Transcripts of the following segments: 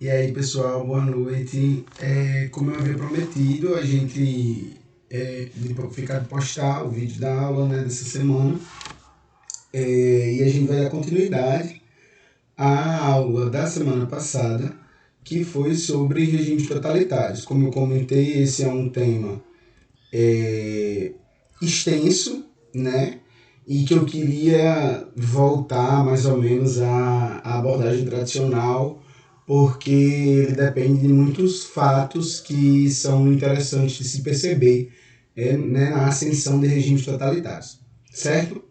E aí, pessoal, boa noite. Como eu havia prometido, a gente ficar de postar o vídeo da aula, né, dessa semana. E a gente vai dar continuidade à aula da semana passada, que foi sobre regimes totalitários. Como eu comentei, esse é um tema extenso, né? E que eu queria voltar mais ou menos à abordagem tradicional, porque ele depende de muitos fatos que são interessantes de se perceber né, na ascensão de regimes totalitários, certo?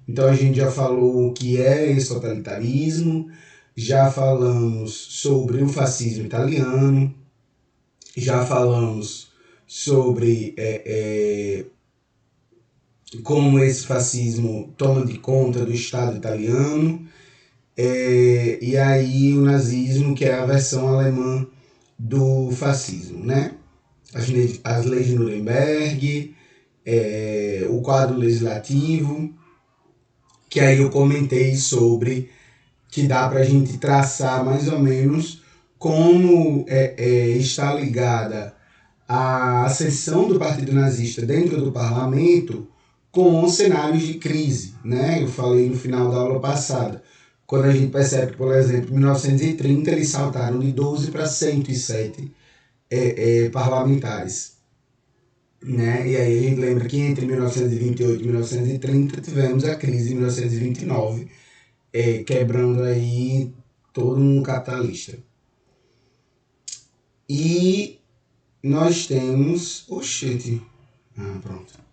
Então a gente já falou o que é esse totalitarismo, já falamos sobre o fascismo italiano, já falamos sobre como esse fascismo toma de conta do Estado italiano, e aí o nazismo, que é a versão alemã do fascismo, né? As leis de Nuremberg, o quadro legislativo, que aí eu comentei sobre que dá para a gente traçar mais ou menos como está ligada a ascensão do Partido Nazista dentro do parlamento com cenários de crise, né? Eu falei no final da aula passada, quando a gente percebe que, por exemplo, em 1930 eles saltaram de 12 para 107 parlamentares, né? E aí a gente lembra que entre 1928 e 1930 tivemos a crise de 1929, quebrando aí todo um capitalista. E nós temos... Oxente. Pronto.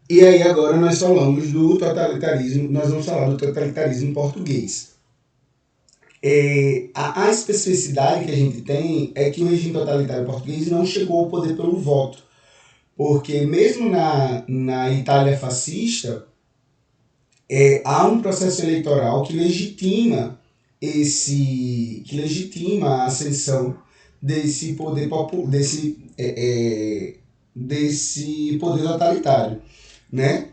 E aí agora nós falamos do totalitarismo, nós vamos falar do totalitarismo português. A especificidade que a gente tem é que o regime totalitário português não chegou ao poder pelo voto, porque mesmo na Itália fascista, há um processo eleitoral que legitima a ascensão desse poder desse poder totalitário, né?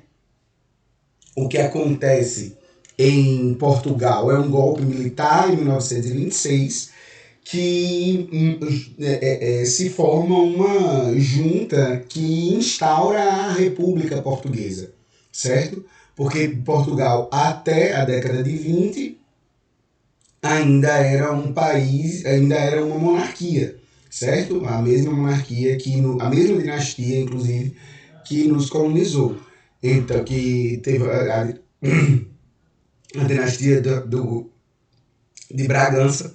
O que acontece em Portugal é um golpe militar em 1926 que se forma uma junta que instaura a República Portuguesa, certo? Porque Portugal, até a década de 20, ainda era um país, ainda era uma monarquia, certo? A mesma monarquia, a mesma dinastia, inclusive, que nos colonizou. Então, que teve a dinastia de Bragança,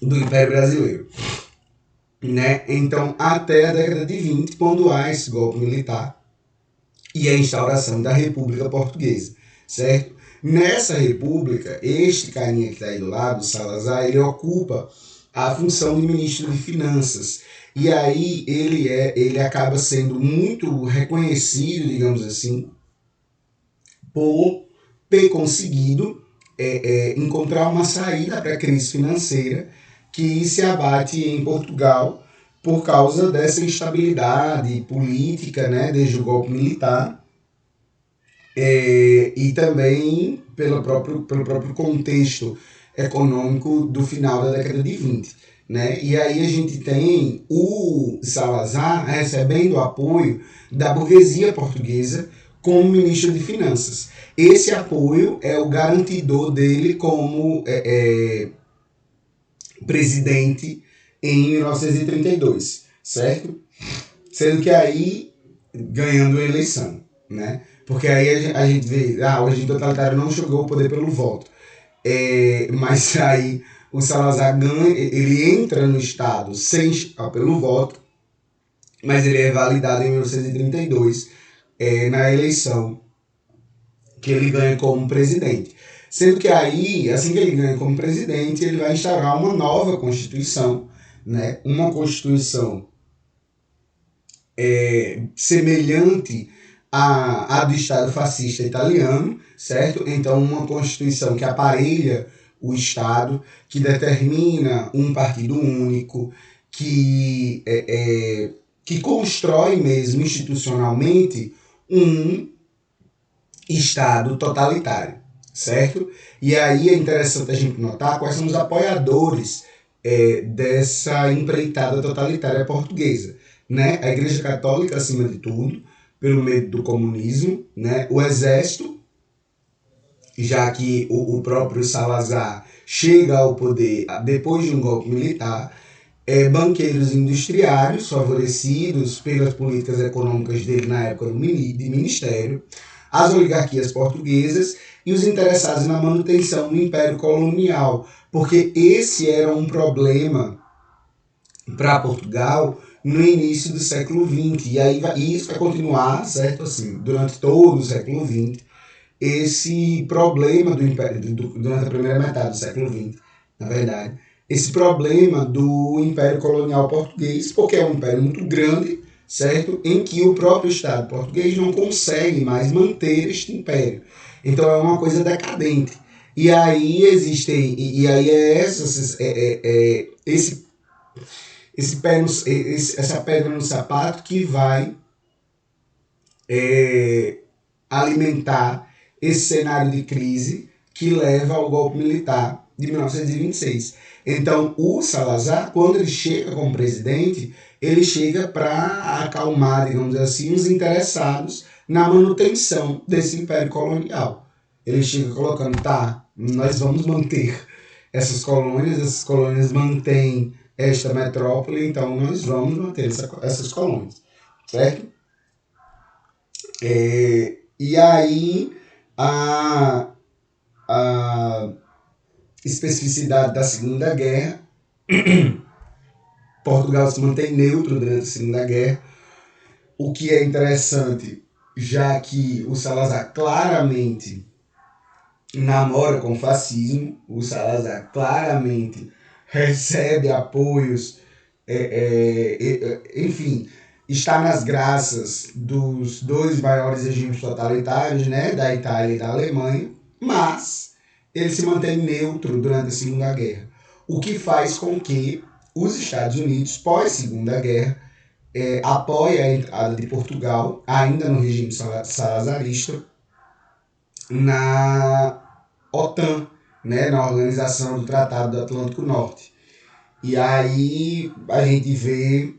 do Império Brasileiro, né? Então, até a década de 20, quando há esse golpe militar e a instauração da República Portuguesa, certo? Nessa república, este carinha que está aí do lado, Salazar, ele ocupa a função de ministro de Finanças. E aí ele acaba sendo muito reconhecido, digamos assim, por ter conseguido encontrar uma saída para a crise financeira que se abate em Portugal por causa dessa instabilidade política, né, desde o golpe militar, e também pelo próprio contexto econômico do final da década de 20. Né? E aí a gente tem o Salazar recebendo apoio da burguesia portuguesa como ministro de Finanças. Esse apoio é o garantidor dele como presidente em 1932, certo? Sendo que aí ganhando a eleição, né? Porque aí a gente vê, o regime totalitário não chegou ao poder pelo voto. Mas aí o Salazar ganha, ele entra no Estado sem pelo voto, mas ele é validado em 1932 na eleição que ele ganha como presidente. Sendo que aí, assim que ele ganha como presidente, ele vai instaurar uma nova Constituição, né? Uma Constituição semelhante à do Estado fascista italiano, certo? Então, uma Constituição que aparelha o Estado, que determina um partido único, que constrói mesmo institucionalmente um Estado totalitário, certo? E aí é interessante a gente notar quais são os apoiadores dessa empreitada totalitária portuguesa, né? A Igreja Católica, acima de tudo, pelo medo do comunismo, né? O Exército, já que o próprio Salazar chega ao poder depois de um golpe militar, banqueiros industriários favorecidos pelas políticas econômicas dele na época de ministério, as oligarquias portuguesas e os interessados na manutenção do Império Colonial, porque esse era um problema para Portugal no início do século XX, e aí isso vai continuar, certo, assim, durante todo o século XX, esse problema do Império, durante a primeira metade do século XX, na verdade, esse problema do Império Colonial Português, porque é um império muito grande, certo? Em que o próprio Estado português não consegue mais manter este império. Então é uma coisa decadente. E aí existem, e aí essa pedra no sapato que vai alimentar esse cenário de crise que leva ao golpe militar de 1926. Então, o Salazar, quando ele chega como presidente, ele chega para acalmar, digamos assim, os interessados na manutenção desse império colonial. Ele chega colocando, tá, nós vamos manter essas colônias mantêm esta metrópole, então nós vamos manter essas colônias, certo? E aí, a especificidade da Segunda Guerra, Portugal se mantém neutro durante a Segunda Guerra, o que é interessante, já que o Salazar claramente namora com o fascismo, o Salazar claramente recebe apoios, enfim, está nas graças dos dois maiores regimes totalitários, né, da Itália e da Alemanha, mas ele se mantém neutro durante a Segunda Guerra, o que faz com que os Estados Unidos, pós-Segunda Guerra, apoie a entrada de Portugal, ainda no regime salazarista, na OTAN, né, na Organização do Tratado do Atlântico Norte. E aí a gente vê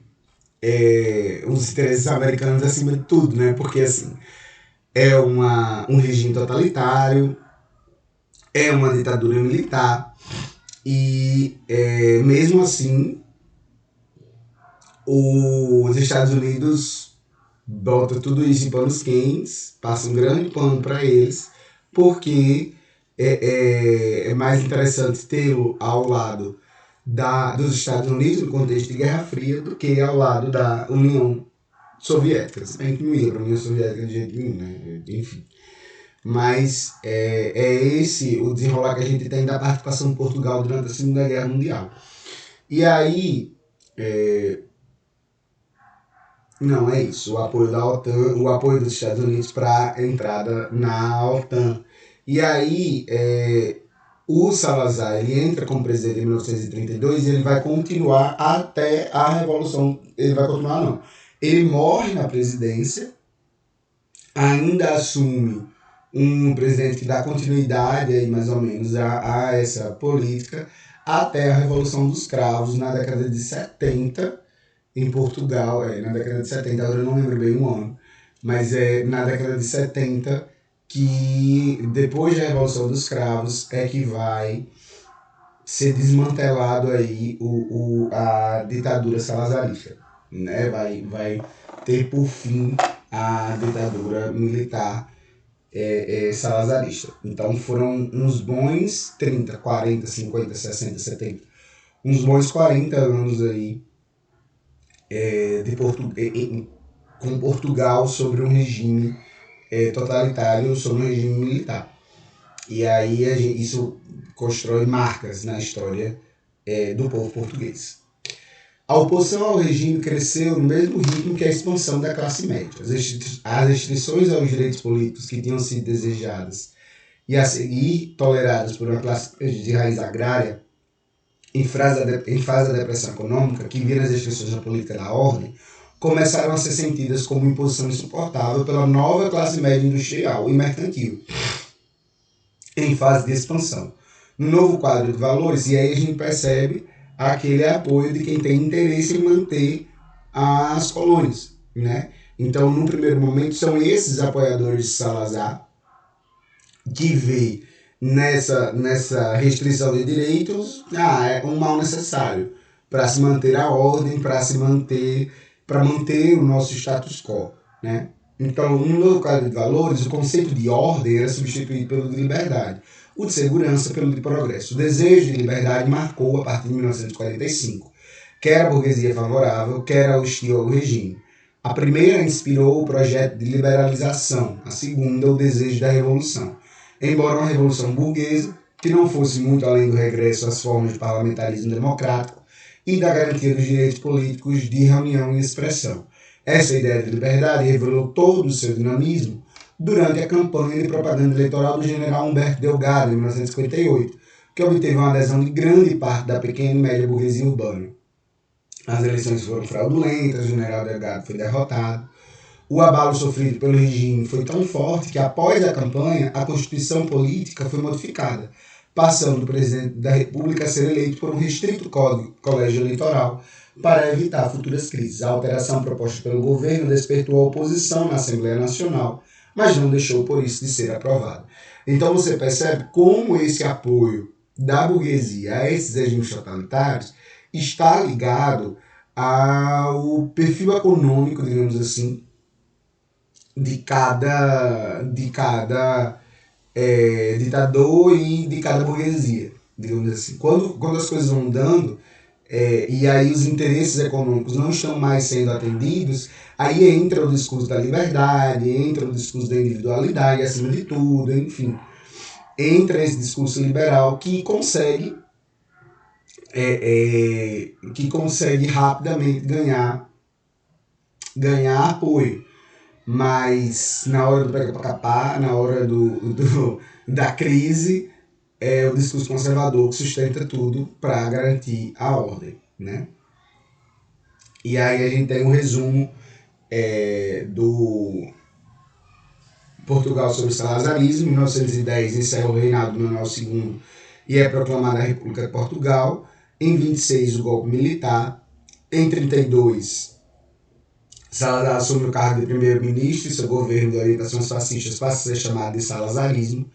os interesses americanos acima de tudo, né? Porque assim, é um regime totalitário, é uma ditadura militar, e mesmo assim os Estados Unidos botam tudo isso em panos quentes, passam um grande pano para eles, porque é mais interessante tê-lo ao lado dos Estados Unidos no contexto de Guerra Fria do que ao lado da União Soviética. Se bem que não ia para a União Soviética de jeito nenhum, né? Enfim. Mas é esse o desenrolar que a gente tem da participação de Portugal durante a Segunda Guerra Mundial. E aí, não, é isso, o apoio da OTAN, o apoio dos Estados Unidos para a entrada na OTAN. E aí, o Salazar, ele entra como presidente em 1932 e ele vai continuar até a Revolução. Ele vai continuar, não. Ele morre na presidência, ainda assume um presidente que dá continuidade aí, mais ou menos, a essa política, até a Revolução dos Cravos, na década de 70, em Portugal, na década de 70, agora eu não lembro bem o ano, mas é na década de 70 que, depois da Revolução dos Cravos, é que vai ser desmantelado aí a ditadura salazarista, né? Vai ter por fim a ditadura militar salazarista. Então foram uns bons 30, 40, 50, 60, 70, uns bons 40 anos aí com Portugal sobre um regime totalitário, sobre um regime militar. E aí isso constrói marcas na história do povo português. A oposição ao regime cresceu no mesmo ritmo que a expansão da classe média. As restrições aos direitos políticos que tinham sido desejadas e a seguir toleradas por uma classe de raiz agrária, em fase da depressão econômica, que vira as restrições na política da ordem, começaram a ser sentidas como imposição insuportável pela nova classe média industrial e mercantil. em fase de expansão. No novo quadro de valores, e aí a gente percebe aquele apoio de quem tem interesse em manter as colônias, né? Então, no primeiro momento, são esses apoiadores de Salazar que vê nessa restrição de direitos é um mal necessário para se manter a ordem, para manter o nosso status quo, né? Então, no novo quadro de valores, o conceito de ordem era substituído pelo de liberdade, o de segurança pelo de progresso. O desejo de liberdade marcou, a partir de 1945, quer a burguesia favorável, quer ao estilo ao regime. A primeira inspirou o projeto de liberalização, a segunda, o desejo da revolução. Embora uma revolução burguesa, que não fosse muito além do regresso às formas de parlamentarismo democrático e da garantia dos direitos políticos de reunião e expressão. Essa ideia de liberdade revelou todo o seu dinamismo durante a campanha de propaganda eleitoral do general Humberto Delgado, em 1958, que obteve uma adesão de grande parte da pequena e média burguesia urbana. As eleições foram fraudulentas, o general Delgado foi derrotado. O abalo sofrido pelo regime foi tão forte que, após a campanha, a Constituição Política foi modificada, passando do presidente da República a ser eleito por um restrito colégio eleitoral para evitar futuras crises. A alteração proposta pelo governo despertou a oposição na Assembleia Nacional, mas não deixou por isso de ser aprovada. Então você percebe como esse apoio da burguesia a esses regimes totalitários está ligado ao perfil econômico, digamos assim, de cada ditador e de cada burguesia, digamos assim. Quando as coisas vão mudando, e aí os interesses econômicos não estão mais sendo atendidos, aí entra o discurso da liberdade, entra o discurso da individualidade acima de tudo, enfim. Entra esse discurso liberal que consegue rapidamente ganhar apoio. Mas na hora do pega-pra-capar, na hora da crise, é o discurso conservador que sustenta tudo para garantir a ordem, né? E aí a gente tem um resumo do Portugal sobre o salazarismo. Em 1910 encerra o reinado do Manuel II e é proclamada a República de Portugal. Em 26 o golpe militar. Em 32 Salazar assume o cargo de primeiro-ministro e seu governo de orientações fascistas passa a ser chamado de salazarismo.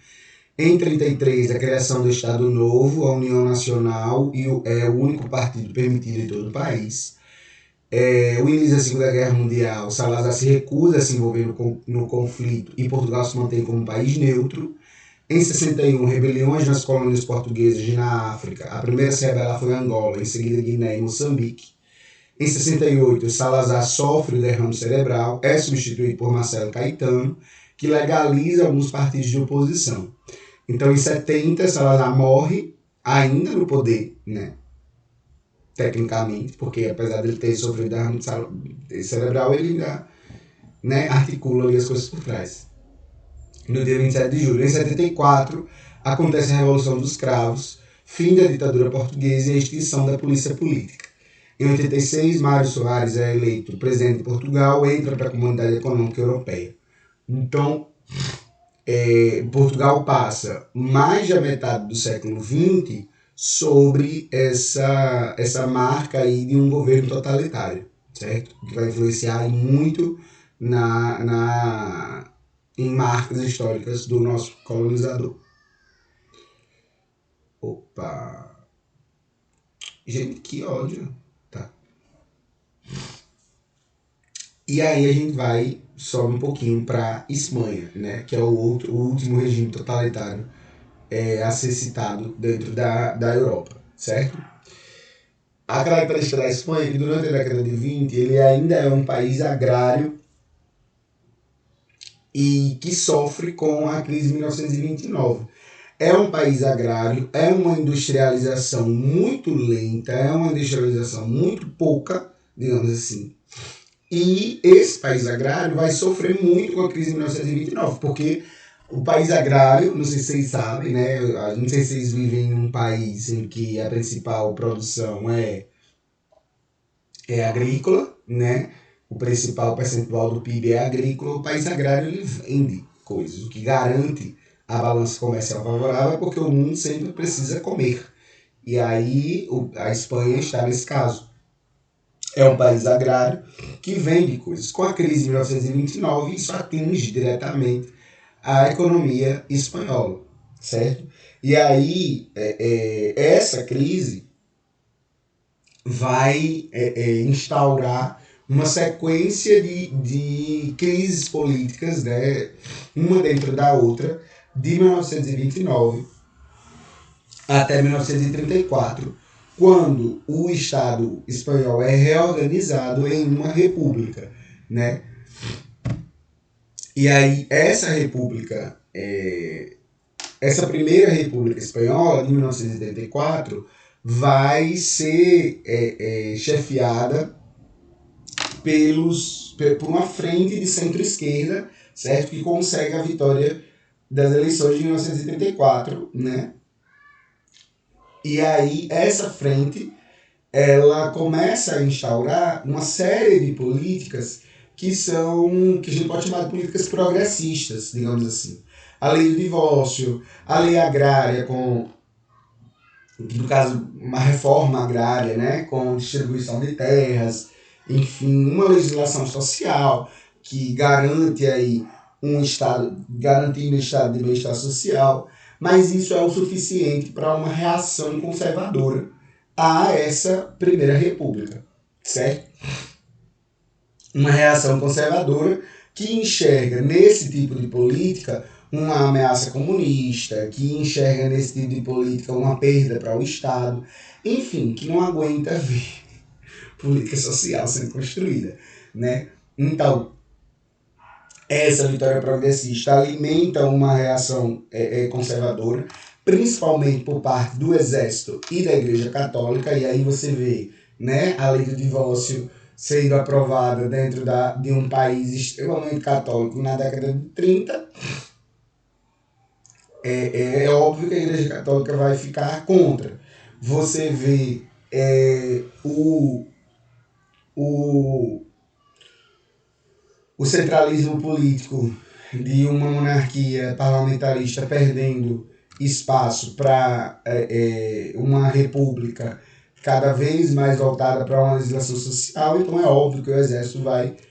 Em 33, a criação do Estado Novo, a União Nacional, é o único partido permitido em todo o país. O início da Segunda Guerra Mundial, Salazar se recusa a se envolver no conflito e Portugal se mantém como um país neutro. Em 61, rebeliões nas colônias portuguesas e na África. A primeira a se rebelar foi Angola, em seguida Guiné e Moçambique. Em 68, Salazar sofre o derrame cerebral, é substituído por Marcelo Caetano, que legaliza alguns partidos de oposição. Então, em 70, Salazar morre, ainda no poder, né? Tecnicamente, porque apesar dele ter sofrido derrame cerebral, ele ainda, né, articula ali as coisas por trás. No dia 27 de julho. Em 74, acontece a Revolução dos Cravos, fim da ditadura portuguesa e a extinção da polícia política. Em 86, Mário Soares é eleito presidente de Portugal e entra para a Comunidade Econômica Europeia. Então, Portugal passa mais da metade do século XX sobre essa marca aí de um governo totalitário, certo? Que vai influenciar muito em marcas históricas do nosso colonizador. Opa! Gente, que ódio! Tá. E aí a gente sobe um pouquinho para Espanha, né? Que é o último regime totalitário a ser citado dentro da Europa, certo? A característica da Espanha é que durante a década de 20 ele ainda é um país agrário e que sofre com a crise de 1929. É um país agrário, é uma industrialização muito lenta, é uma industrialização muito pouca, digamos assim. E esse país agrário vai sofrer muito com a crise de 1929, porque o país agrário, não sei se vocês sabem, né? Não sei se vocês vivem em um país em que a principal produção é agrícola, né? O principal percentual do PIB é agrícola. O país agrário ele vende coisas, o que garante a balança comercial favorável é porque o mundo sempre precisa comer. E aí a Espanha está nesse caso. É um país agrário que vende coisas. Com a crise de 1929, isso atinge diretamente a economia espanhola, certo? E aí, essa crise vai instaurar uma sequência de crises políticas, né, uma dentro da outra, de 1929 até 1934, quando o Estado espanhol é reorganizado em uma república, né? E aí essa primeira república espanhola de 1934 vai ser chefiada por uma frente de centro-esquerda, certo? Que consegue a vitória das eleições de 1934, né? E aí essa frente ela começa a instaurar uma série de políticas que a gente pode chamar de políticas progressistas, digamos assim. A lei do divórcio, a lei agrária no caso, uma reforma agrária, né, com distribuição de terras, enfim, uma legislação social que garante aí garantindo um estado de bem-estar social, mas isso é o suficiente para uma reação conservadora a essa primeira república, certo? Uma reação conservadora que enxerga nesse tipo de política uma ameaça comunista, que enxerga nesse tipo de política uma perda para o Estado, enfim, que não aguenta ver política social sendo construída, né? Então, essa vitória progressista alimenta uma reação conservadora, principalmente por parte do Exército e da Igreja Católica, e aí você vê, né, a lei do divórcio sendo aprovada dentro de um país extremamente católico na década de 30. É óbvio que a Igreja Católica vai ficar contra. Você vê o, o centralismo político de uma monarquia parlamentarista perdendo espaço para uma república cada vez mais voltada para uma legislação social, então é óbvio que o exército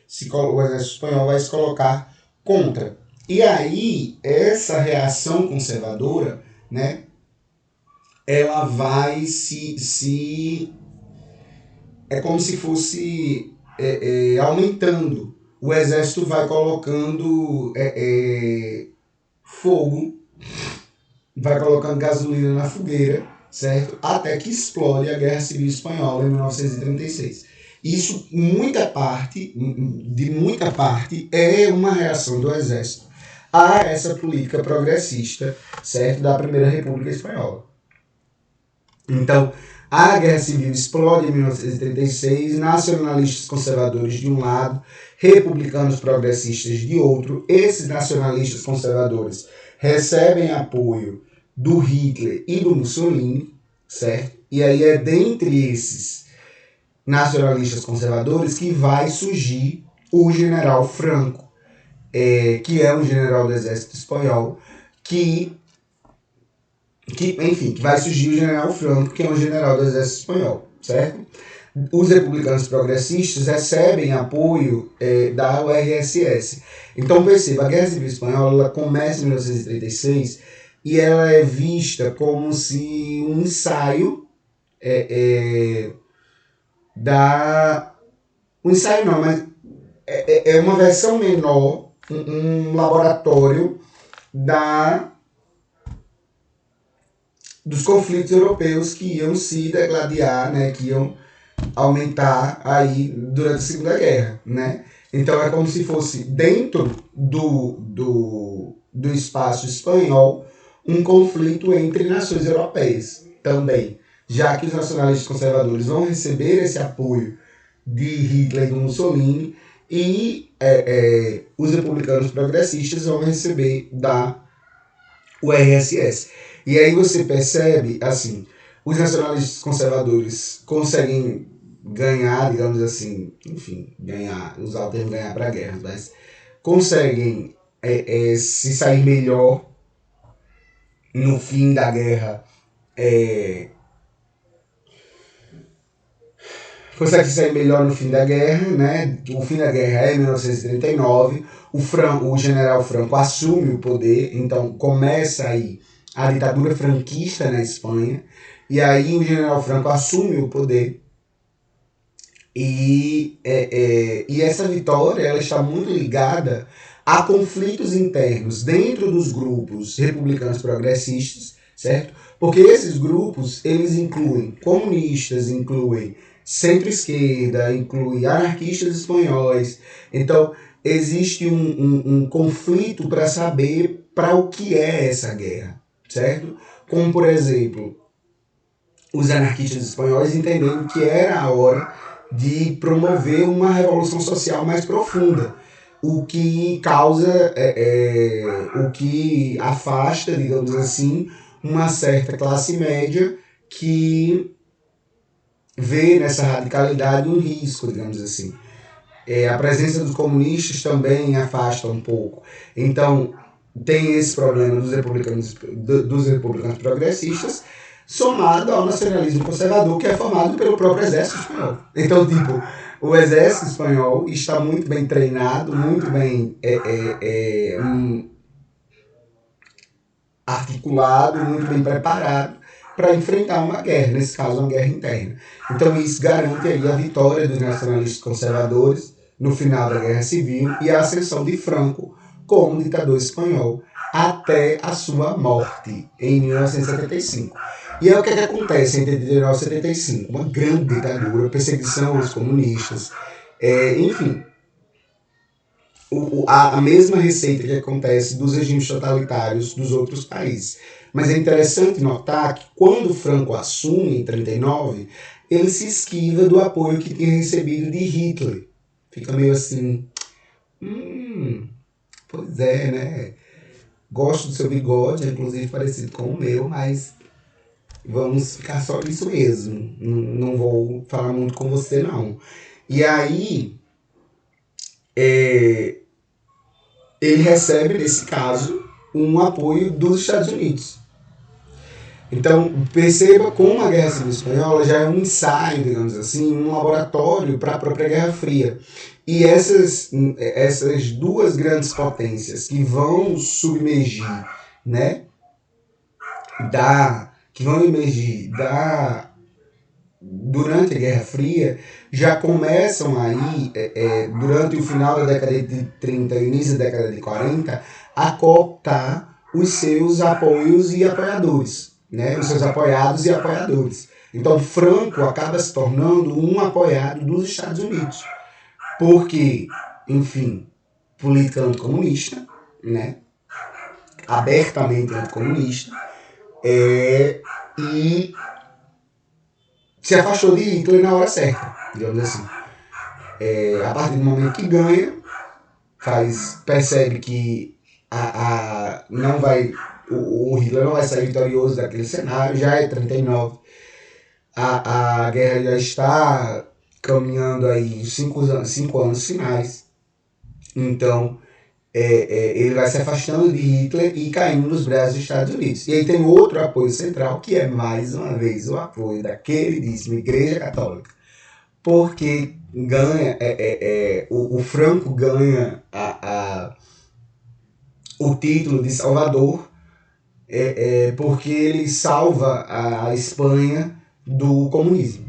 espanhol vai se colocar contra. E aí, essa reação conservadora, né, ela vai é como se fosse aumentando. O exército vai colocando fogo, vai colocando gasolina na fogueira, certo? Até que explode a Guerra Civil Espanhola em 1936. Isso, de muita parte, é uma reação do exército a essa política progressista, certo? Da Primeira República Espanhola. Então, a Guerra Civil explode em 1936, nacionalistas conservadores de um lado, republicanos progressistas de outro. Esses nacionalistas conservadores recebem apoio do Hitler e do Mussolini, certo? E aí é dentre esses nacionalistas conservadores que vai surgir o general Franco, que é um general do exército espanhol, que vai surgir o general Franco, que é um general do exército espanhol, certo? Os republicanos progressistas recebem apoio da URSS. Então perceba, a Guerra Civil Espanhola ela começa em 1936 e ela é vista como se um ensaio um ensaio não, mas é uma versão menor, um laboratório dos conflitos europeus que iam se degladiar, né, que iam aumentar aí durante a Segunda Guerra, né? Então é como se fosse dentro do espaço espanhol um conflito entre nações europeias também, já que os nacionalistas conservadores vão receber esse apoio de Hitler e do Mussolini e os republicanos progressistas vão receber da URSS. E aí você percebe, assim, os nacionalistas conservadores conseguem ganhar, digamos assim, enfim, usar o termo ganhar para guerra, mas conseguem se sair melhor no fim da guerra, consegue sair melhor no fim da guerra, né? O fim da guerra é em 1939, o general Franco assume o poder, então começa aí a ditadura franquista na Espanha, e aí o general Franco assume o poder, e essa vitória ela está muito ligada a conflitos internos dentro dos grupos republicanos progressistas, certo? Porque esses grupos, eles incluem comunistas, incluem centro-esquerda, incluem anarquistas espanhóis. Então, existe um conflito para saber para o que é essa guerra, certo? Como, por exemplo, os anarquistas espanhóis entendendo que era a hora de promover uma revolução social mais profunda, o que causa, o que afasta, digamos assim, uma certa classe média que vê nessa radicalidade um risco, digamos assim. A presença dos comunistas também afasta um pouco. Então, tem esse problema dos republicanos progressistas, somado ao nacionalismo conservador, que é formado pelo próprio exército espanhol. Então, tipo, o exército espanhol está muito bem treinado, muito bem articulado, muito bem preparado para enfrentar uma guerra, nesse caso, uma guerra interna. Então, isso garante aí a vitória dos nacionalistas conservadores no final da Guerra Civil e a ascensão de Franco como ditador espanhol até a sua morte em 1975. E é o que acontece entre 19 e 75, uma grande ditadura, perseguição aos comunistas, enfim, a mesma receita que acontece dos regimes totalitários dos outros países. Mas é interessante notar que quando Franco assume em 1939, ele se esquiva do apoio que tinha recebido de Hitler. Fica meio assim, pois é, né? Gosto do seu bigode, é inclusive parecido com o meu, mas vamos ficar só nisso mesmo. Não vou falar muito com você, não. E aí, ele recebe, nesse caso, um apoio dos Estados Unidos. Então, perceba como a Guerra Civil Espanhola já é um ensaio, digamos assim, um laboratório para a própria Guerra Fria. E essas duas grandes potências que vão submergir, né, que vão emergir durante a Guerra Fria, já começam aí, durante o final da década de 30 e início da década de 40, a cooptar os seus apoios e apoiadores, né? Os seus apoiados e apoiadores. Então, Franco acaba se tornando um apoiado dos Estados Unidos, porque, enfim, política anticomunista, né? Abertamente anticomunista, e se afastou de Hitler na hora certa, digamos assim. A partir do momento que ganha, percebe que não vai, o Hitler não vai sair vitorioso daquele cenário, já é 39, a guerra já está caminhando aí 5 anos finais, então ele vai se afastando de Hitler e caindo nos braços dos Estados Unidos. E aí tem outro apoio central, que é mais uma vez o apoio da queridíssima Igreja Católica, porque ganha, o Franco ganha o título de Salvador, porque ele salva a Espanha do comunismo,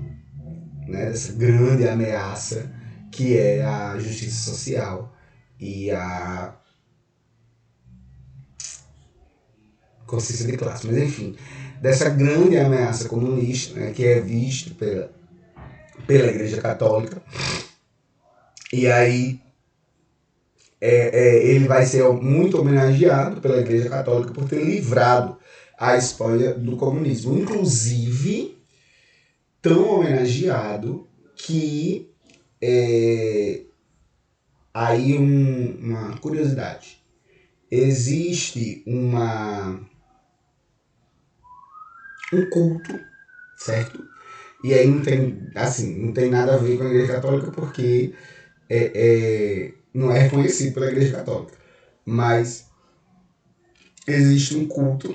né, dessa grande ameaça que é a justiça social e a consciência de classe. Mas enfim, dessa grande ameaça comunista, né, que é vista pela Igreja Católica. E aí ele vai ser muito homenageado pela Igreja Católica por ter livrado a Espanha do comunismo. Inclusive, tão homenageado que aí uma curiosidade. Existe um culto, certo? E aí não tem nada a ver com a Igreja Católica porque não é reconhecido pela Igreja Católica. Mas existe um culto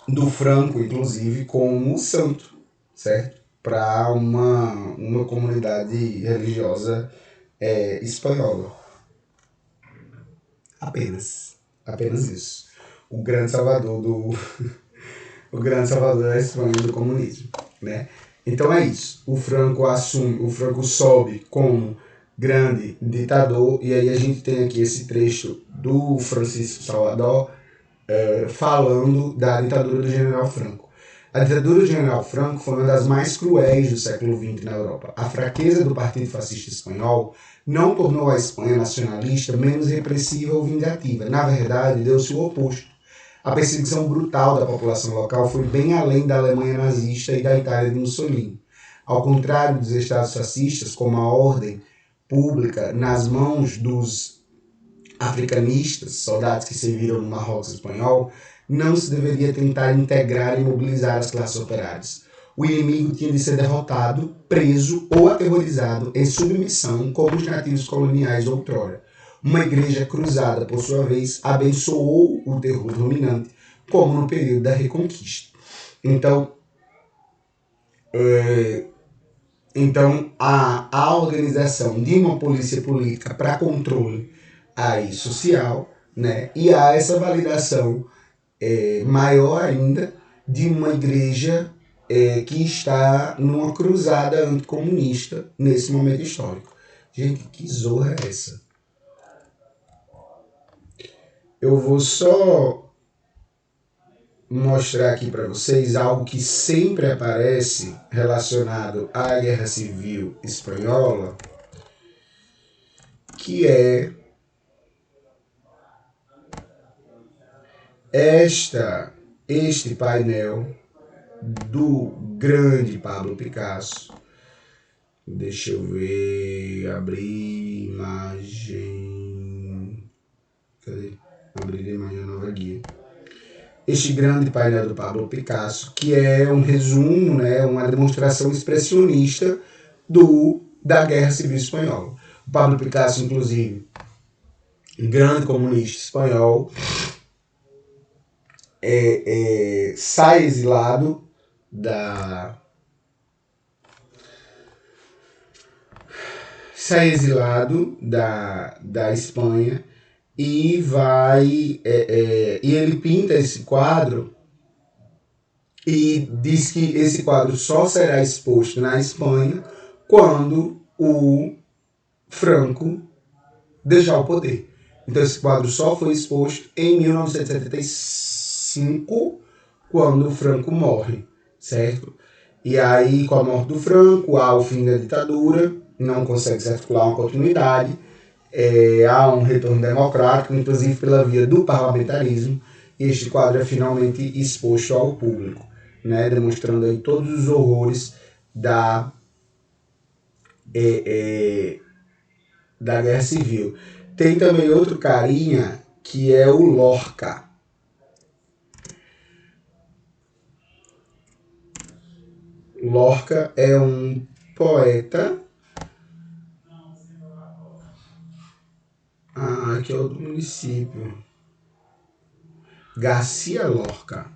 do Franco, inclusive, como santo, certo? Para uma comunidade religiosa espanhola. Apenas isso. O grande salvador o grande salvador da Espanha do comunismo, né? Então é isso. O Franco sobe como grande ditador, e aí a gente tem aqui esse trecho do Francisco Salvador falando da ditadura do General Franco. A ditadura do General Franco foi uma das mais cruéis do século XX na Europa. A fraqueza do Partido Fascista Espanhol não tornou a Espanha nacionalista menos repressiva ou vingativa. Na verdade, deu-se o oposto. A perseguição brutal da população local foi bem além da Alemanha nazista e da Itália de Mussolini. Ao contrário dos estados fascistas, como a ordem pública nas mãos dos africanistas, soldados que serviram no Marrocos espanhol, não se deveria tentar integrar e mobilizar as classes operárias. O inimigo tinha de ser derrotado, preso ou aterrorizado em submissão, como os nativos coloniais outrora. Uma igreja cruzada, por sua vez, abençoou o terror dominante, como no período da Reconquista. Então, a organização de uma polícia política para controle aí social, né? E há essa validação maior ainda de uma igreja que está numa cruzada anticomunista nesse momento histórico. Gente, que zorra é essa? Eu vou só mostrar aqui para vocês algo que sempre aparece relacionado à Guerra Civil Espanhola, que é este painel do grande Pablo Picasso. Deixa eu ver, abrir imagem. Cadê? Abrir a imagem nova guia. Este grande painel do Pablo Picasso, que é um resumo, né, uma demonstração expressionista da Guerra Civil Espanhola. O Pablo Picasso, inclusive, um grande comunista espanhol, sai exilado da Espanha e e ele pinta esse quadro e diz que esse quadro só será exposto na Espanha quando o Franco deixar o poder. Então esse quadro só foi exposto em 1975, quando o Franco morre, certo? E aí, com a morte do Franco, há o fim da ditadura, não consegue se articular uma continuidade, há um retorno democrático, inclusive pela via do parlamentarismo, e este quadro é finalmente exposto ao público, né, demonstrando aí todos os horrores da Guerra Civil. Tem também outro carinha que é o Lorca. Lorca é um poeta. Aqui é o do município. Garcia Lorca.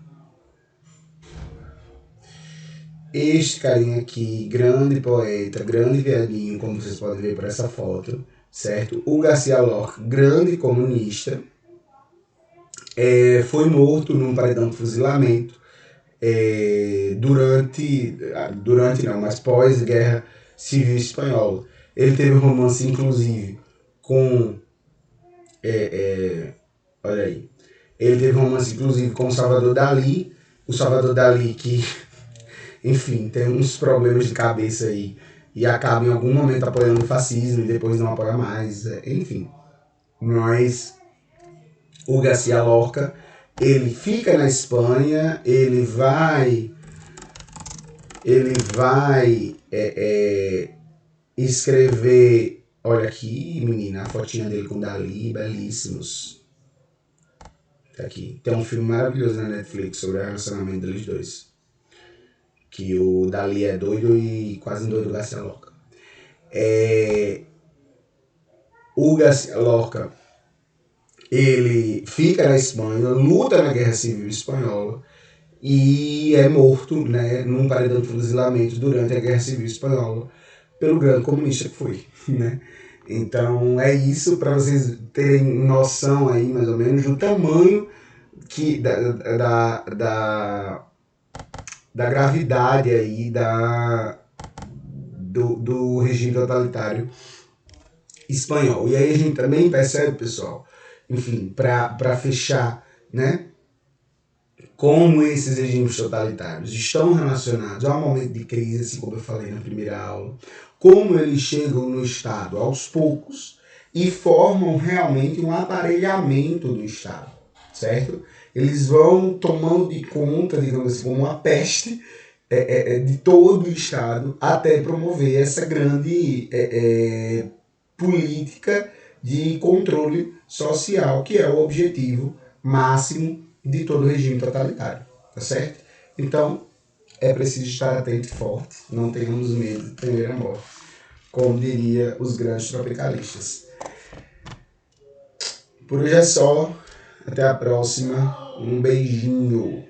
Este carinha aqui, grande poeta, grande velhinho, como vocês podem ver por essa foto, certo? O Garcia Lorca, grande comunista, foi morto num paredão de fuzilamento durante não, mas pós-Guerra Civil Espanhola. Ele teve um romance, inclusive, com... olha aí. Ele teve um romance, inclusive, com o Salvador Dalí. O Salvador Dalí que, enfim, tem uns problemas de cabeça aí e acaba em algum momento apoiando o fascismo e depois não apoia mais, enfim. Mas o Garcia Lorca, ele fica na Espanha, ele vai escrever, olha aqui, menina, a fotinha dele com Dalí, belíssimos. Tá aqui. Tem um filme maravilhoso na Netflix sobre o relacionamento deles dois. Que o Dalí é doido e quase doido o Garcia Lorca. O Garcia Lorca, ele fica na Espanha, luta na Guerra Civil Espanhola e é morto, né, num paredão de fuzilamento durante a Guerra Civil Espanhola pelo grande comunista que foi, né? Então é isso, para vocês terem noção aí mais ou menos do tamanho que da gravidade aí do regime totalitário espanhol. E aí a gente também percebe, pessoal, enfim, para fechar, né, como esses regimes totalitários estão relacionados ao momento de crise, assim como eu falei na primeira aula, como eles chegam no Estado aos poucos e formam realmente um aparelhamento do Estado, certo? Eles vão tomando de conta, digamos assim, como uma peste de todo o Estado até promover essa grande política de controle social, que é o objetivo máximo de todo regime totalitário, tá certo? Então, é preciso estar atento e forte, não tenhamos medo de temer a morte, como diria os grandes tropicalistas. Por hoje é só, até a próxima, um beijinho.